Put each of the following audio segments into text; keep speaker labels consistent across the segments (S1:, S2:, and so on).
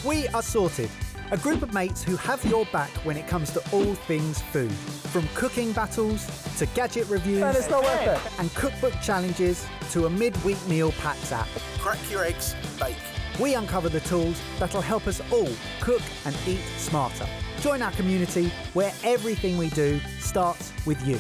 S1: We are Sorted, a group of mates who have your back when it comes to all things food. From cooking battles to gadget reviews
S2: And it's not worth it.
S1: and cookbook challenges to a midweek meal packs app.
S3: Crack your eggs, bake.
S1: We uncover the tools that'll help us all cook and eat smarter. Join our community where everything we do starts with you.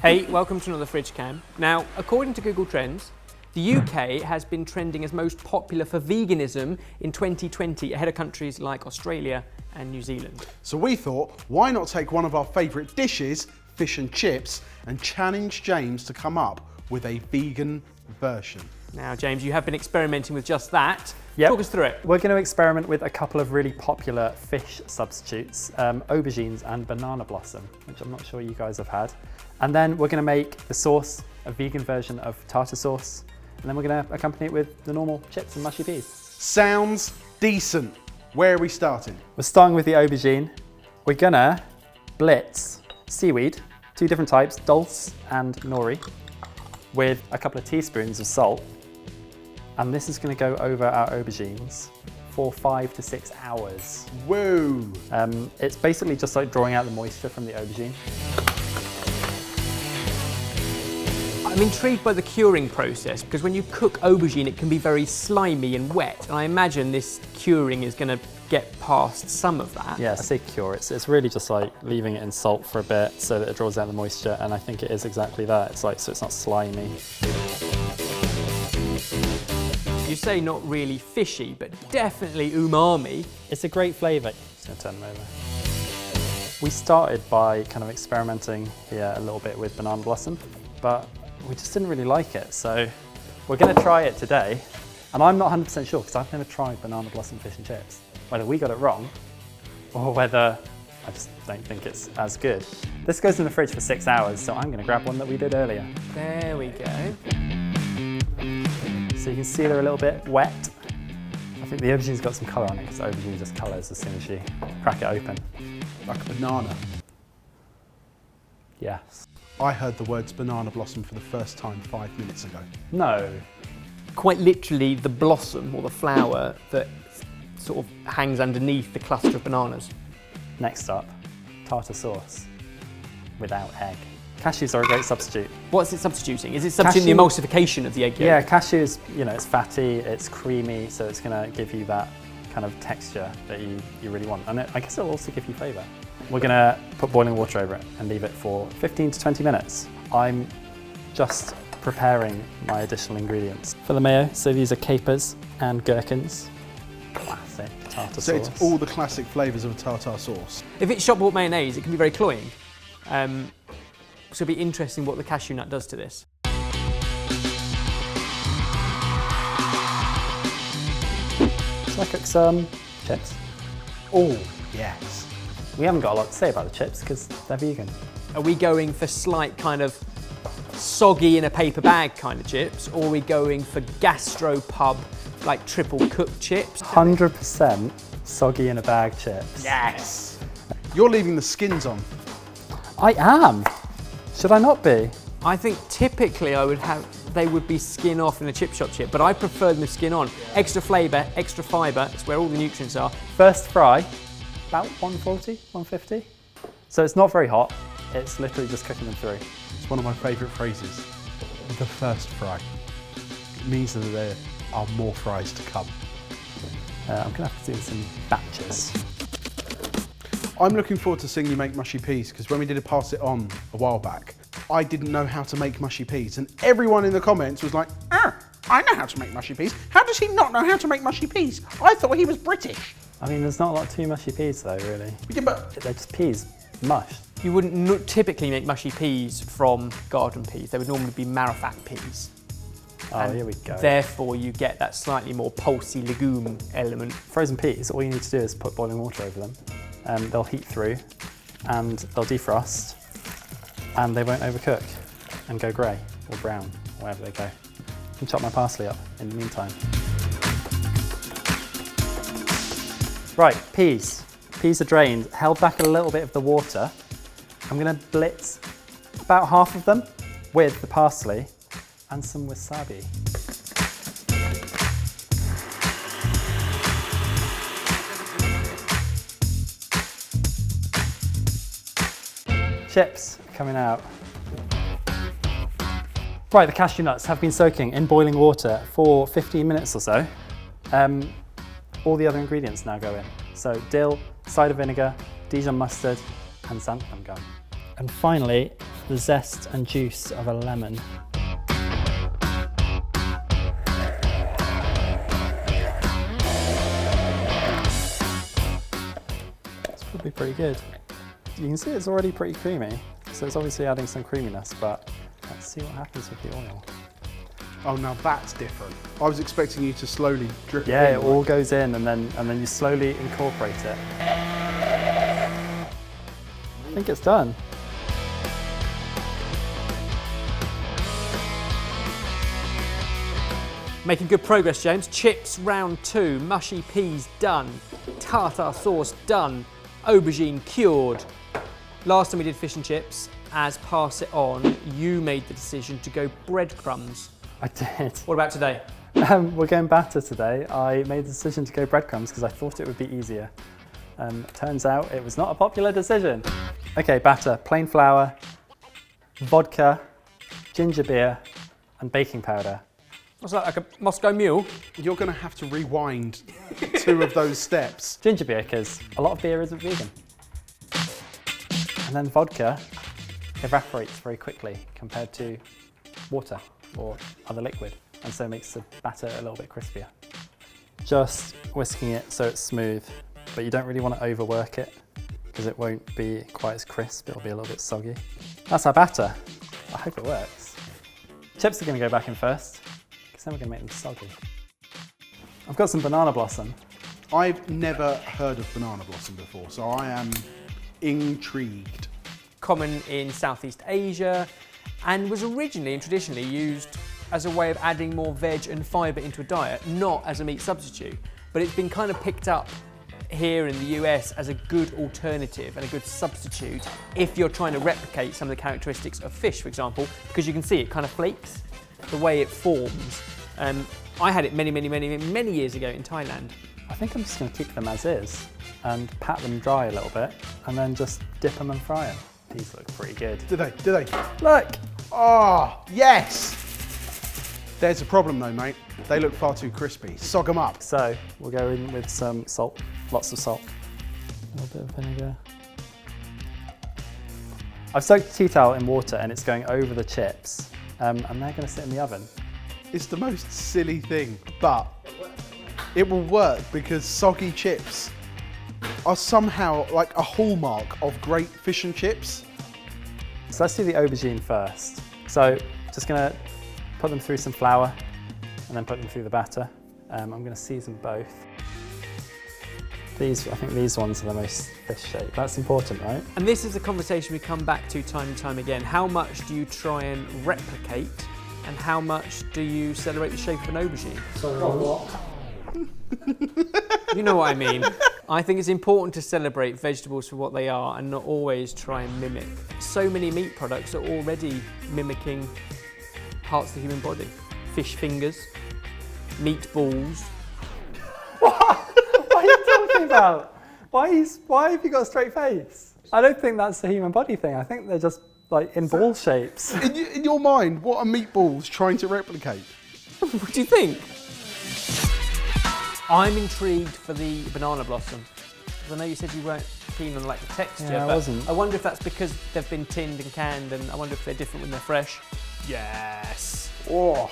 S4: Hey, welcome to another Fridge Cam. Now, according to Google Trends, the UK has been trending as most popular for veganism in 2020, ahead of countries like Australia and New Zealand.
S3: So we thought, why not take one of our favourite dishes, fish and chips, and challenge James to come up with a vegan version.
S4: Now, James, you have been experimenting with just that.
S2: Yep.
S4: Talk us through it.
S2: We're going to experiment with a couple of really popular fish substitutes, aubergines and banana blossom, which I'm not sure you guys have had. And then we're going to make the sauce, a vegan version of tartar sauce, and then we're going to accompany it with the normal chips and mushy peas.
S3: Sounds decent. Where are we starting?
S2: We're starting with the aubergine. We're going to blitz seaweed, two different types, dulse and nori, with a couple of teaspoons of salt. And this is going to go over our aubergines for 5 to 6 hours.
S3: Whoa!
S2: It's basically just like drawing out the moisture from the aubergine.
S4: I'm intrigued by the curing process because when you cook aubergine, it can be very slimy and wet. And I imagine this curing is going to get past some of that.
S2: Yeah, I say cure. It's really just like leaving it in salt for a bit so that it draws out the moisture. And I think it is exactly that. It's like, so it's not slimy.
S4: You say not really fishy, but definitely umami.
S2: It's a great flavour. Just gonna turn them over. We started by kind of experimenting here a little bit with banana blossom, but we just didn't really like it. So we're gonna try it today. And I'm not 100% sure because I've never tried banana blossom fish and chips. Whether we got it wrong or whether I just don't think it's as good. This goes in the fridge for 6 hours, so I'm gonna grab one that we did earlier.
S4: There we go.
S2: So you can see they're a little bit wet. I think the aubergine's got some colour on it because aubergine just colours as soon as you crack it open.
S3: Like a banana.
S2: Yes.
S3: I heard the words banana blossom for the first time 5 minutes ago.
S2: No.
S4: Quite literally the blossom or the flower that sort of hangs underneath the cluster of bananas.
S2: Next up, tartar sauce without egg. Cashews are a great substitute.
S4: What's it substituting? Is it substituting the emulsification of the egg yolk?
S2: Yeah, cashews, you know, it's fatty, it's creamy, so it's going to give you that kind of texture that you really want. And I guess it'll also give you flavour. We're going to put boiling water over it and leave it for 15 to 20 minutes. I'm just preparing my additional ingredients. For the mayo, so these are capers and gherkins. Classic tartar sauce.
S3: So it's all the classic flavours of a tartar sauce.
S4: If it's shop-bought mayonnaise, it can be very cloying. So it'll be interesting what the cashew nut does to this.
S2: Shall I cook some chips?
S3: Oh, yes.
S2: We haven't got a lot to say about the chips because they're vegan.
S4: Are we going for slight kind of soggy in a paper bag kind of chips, or are we going for gastropub, like triple cooked chips?
S2: 100% soggy in a bag chips.
S4: Yes!
S3: You're leaving the skins on.
S2: I am. Should I not be?
S4: I think typically they would be skin off in a chip shop chip, but I prefer them with skin on. Extra flavour, extra fibre, it's where all the nutrients are.
S2: First fry, about 140, 150. So it's not very hot. It's literally just cooking them through.
S3: It's one of my favourite phrases. The first fry. It means that there are more fries to come.
S2: I'm gonna have to do some batches.
S3: I'm looking forward to seeing you make mushy peas because when we did a pass it on a while back, I didn't know how to make mushy peas and everyone in the comments was like, I know how to make mushy peas. How does he not know how to make mushy peas? I thought he was British.
S2: I mean, there's not a lot to mushy peas though, really.
S3: Yeah, but
S2: They're just peas, mush.
S4: You wouldn't typically make mushy peas from garden peas. They would normally be marrowfat peas.
S2: Oh,
S4: And
S2: here we go.
S4: Therefore, you get that slightly more pulsy legume element.
S2: Frozen peas, all you need to do is put boiling water over them. They'll heat through and they'll defrost and they won't overcook and go grey or brown, wherever they go. I can chop my parsley up in the meantime. Right, peas. Peas are drained, held back a little bit of the water. I'm going to blitz about half of them with the parsley and some wasabi. Chips are coming out. Right, the cashew nuts have been soaking in boiling water for 15 minutes or so. All the other ingredients now go in. So dill, cider vinegar, Dijon mustard, and xanthan gum. And finally, the zest and juice of a lemon. It's probably pretty good. You can see it's already pretty creamy, so it's obviously adding some creaminess, but let's see what happens with the oil.
S3: Oh, now that's different. I was expecting you to slowly drip it in.
S2: Yeah, it all goes in and then you slowly incorporate it. I think it's done.
S4: Making good progress, James. Chips round 2, mushy peas done, tartar sauce done, aubergine cured. Last time we did fish and chips, as pass it on, you made the decision to go breadcrumbs.
S2: I did.
S4: What about today?
S2: We're going batter today. I made the decision to go breadcrumbs because I thought it would be easier. Turns out it was not a popular decision. Okay, batter, plain flour, vodka, ginger beer, and baking powder.
S4: What's that, like a Moscow Mule?
S3: You're going to have to rewind 2 of those steps.
S2: Ginger beer, because a lot of beer isn't vegan. And then vodka evaporates very quickly compared to water or other liquid, and so makes the batter a little bit crispier. Just whisking it so it's smooth, but you don't really want to overwork it because it won't be quite as crisp, it'll be a little bit soggy. That's our batter. I hope it works. Chips are going to go back in first, because then we're going to make them soggy. I've got some banana blossom.
S3: I've never heard of banana blossom before, so I am intrigued.
S4: Common in Southeast Asia, and was originally and traditionally used as a way of adding more veg and fibre into a diet, not as a meat substitute. But it's been kind of picked up here in the US as a good alternative and a good substitute if you're trying to replicate some of the characteristics of fish, for example, because you can see it kind of flakes, the way it forms. I had it many years ago in Thailand.
S2: I think I'm just going to keep them as is and pat them dry a little bit and then just dip them and fry them. These look pretty good.
S3: Do they? Do they?
S2: Look!
S3: Oh, yes! There's a problem though, mate. They look far too crispy. Sog them up.
S2: So we'll go in with some salt, lots of salt, a little bit of vinegar. I've soaked tea towel in water and it's going over the chips, and they're going to sit in the oven.
S3: It's the most silly thing, but it will work because soggy chips are somehow like a hallmark of great fish and chips.
S2: So let's do the aubergine first. So just going to put them through some flour and then put them through the batter. I'm going to season both. I think these ones are the most fish shaped. That's important, right?
S4: And this is a conversation we come back to time and time again. How much do you try and replicate, and how much do you celebrate the shape of an aubergine?
S2: Sorry, what?
S4: You know what I mean. I think it's important to celebrate vegetables for what they are and not always try and mimic. So many meat products are already mimicking parts of the human body. Fish fingers, meatballs.
S2: What? What are you talking about? Why have you got a straight face? I don't think that's a human body thing. I think they're just like in ball shapes.
S3: In your mind, what are meatballs trying to replicate?
S4: What do you think? I'm intrigued for the banana blossom. I know you said you weren't keen on like the texture,
S2: Yeah, I
S4: but
S2: wasn't.
S4: I wonder if that's because they've been tinned and canned, and I wonder if they're different when they're fresh. Yes.
S3: Oh.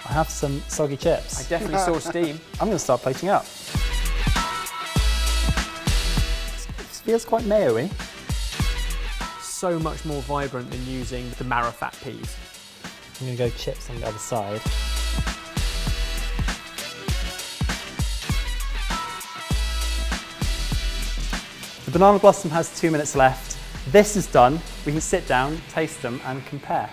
S2: I have some soggy chips.
S4: I definitely saw steam.
S2: I'm going to start plating up. This feels quite mayo-y.
S4: So much more vibrant than using the marrow fat peas.
S2: I'm going to go chips on the other side. The banana blossom has 2 minutes left. This is done. We can sit down, taste them and compare.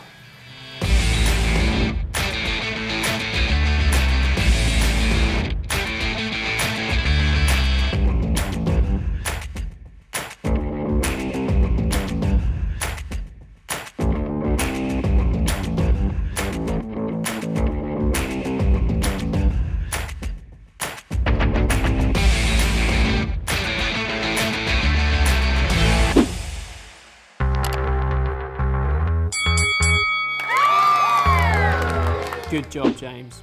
S4: Good job, James.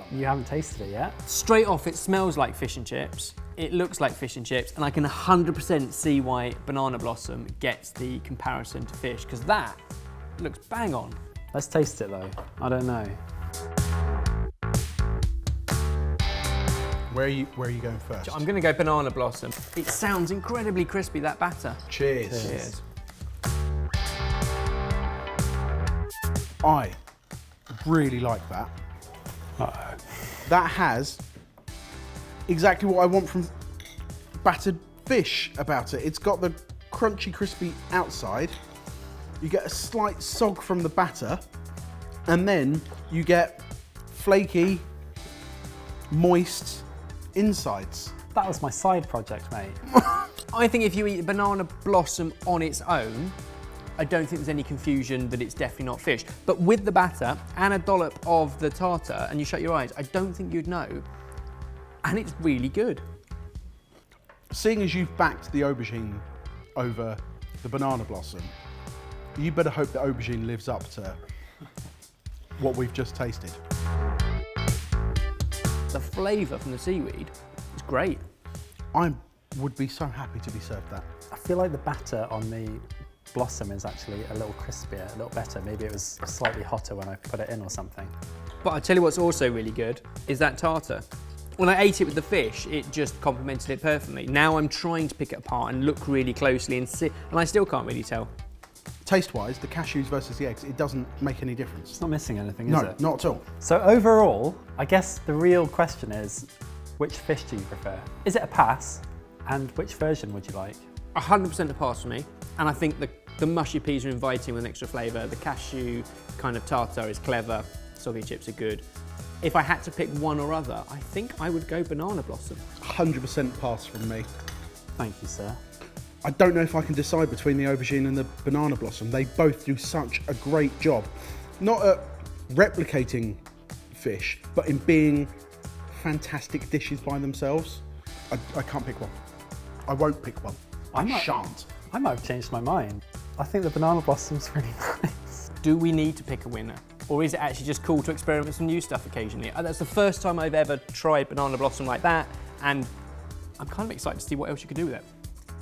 S2: You haven't tasted it yet?
S4: Straight off, it smells like fish and chips. It looks like fish and chips, and I can 100% see why Banana Blossom gets the comparison to fish, because that looks bang on.
S2: Let's taste it though. I don't know.
S3: Where are you going first?
S4: I'm going to go Banana Blossom. It sounds incredibly crispy, that batter.
S3: Cheers.
S4: Cheers.
S3: I really like that.
S2: Uh-oh.
S3: That has exactly what I want from battered fish about it. It's got the crunchy, crispy outside. You get a slight sog from the batter, and then you get flaky, moist insides.
S2: That was my side project, mate.
S4: I think if you eat Banana Blossom on its own, I don't think there's any confusion that it's definitely not fish. But with the batter and a dollop of the tartar, and you shut your eyes, I don't think you'd know. And it's really good.
S3: Seeing as you've backed the aubergine over the Banana Blossom, you better hope the aubergine lives up to what we've just tasted.
S4: The flavour from the seaweed is great.
S3: I would be so happy to be served that.
S2: I feel like the batter on the Blossom is actually a little crispier, a little better. Maybe it was slightly hotter when I put it in or something.
S4: But I tell you what's also really good is that tartar. When I ate it with the fish, it just complemented it perfectly. Now I'm trying to pick it apart and look really closely and see, and I still can't really tell.
S3: Taste-wise, the cashews versus the eggs, it doesn't make any difference.
S2: It's not missing anything, is
S3: No,
S2: it?
S3: not at all.
S2: So overall, I guess the real question is, which fish do you prefer? Is it a pass? And which version would you like?
S4: 100% a pass for me. And I think the mushy peas are inviting with an extra flavour. The cashew kind of tartar is clever. Soggy chips are good. If I had to pick one or other, I think I would go Banana Blossom.
S3: 100% pass from me.
S2: Thank you, sir.
S3: I don't know if I can decide between the aubergine and the Banana Blossom. They both do such a great job. Not at replicating fish, but in being fantastic dishes by themselves. I can't pick one. I won't pick one. I shan't.
S2: I might have changed my mind. I think the Banana Blossom's really nice.
S4: Do we need to pick a winner? Or is it actually just cool to experiment with some new stuff occasionally? That's the first time I've ever tried Banana Blossom like that, and I'm kind of excited to see what else you could do with it.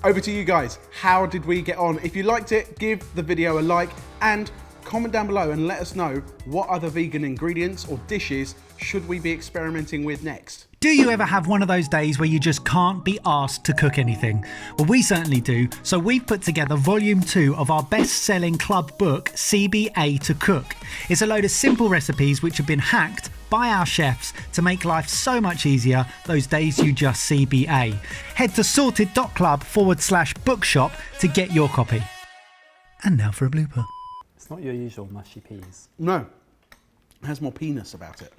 S3: Over to you guys. How did we get on? If you liked it, give the video a like and comment down below and let us know what other vegan ingredients or dishes should we be experimenting with next.
S1: Do you ever have one of those days where you just can't be asked to cook anything? Well, we certainly do, so we've put together volume 2 of our best-selling club book, CBA to Cook. It's a load of simple recipes which have been hacked by our chefs to make life so much easier those days you just CBA. Head to sorted.club/bookshop to get your copy. And now for a blooper.
S2: It's not your usual mushy peas.
S3: No, it has more penis about it.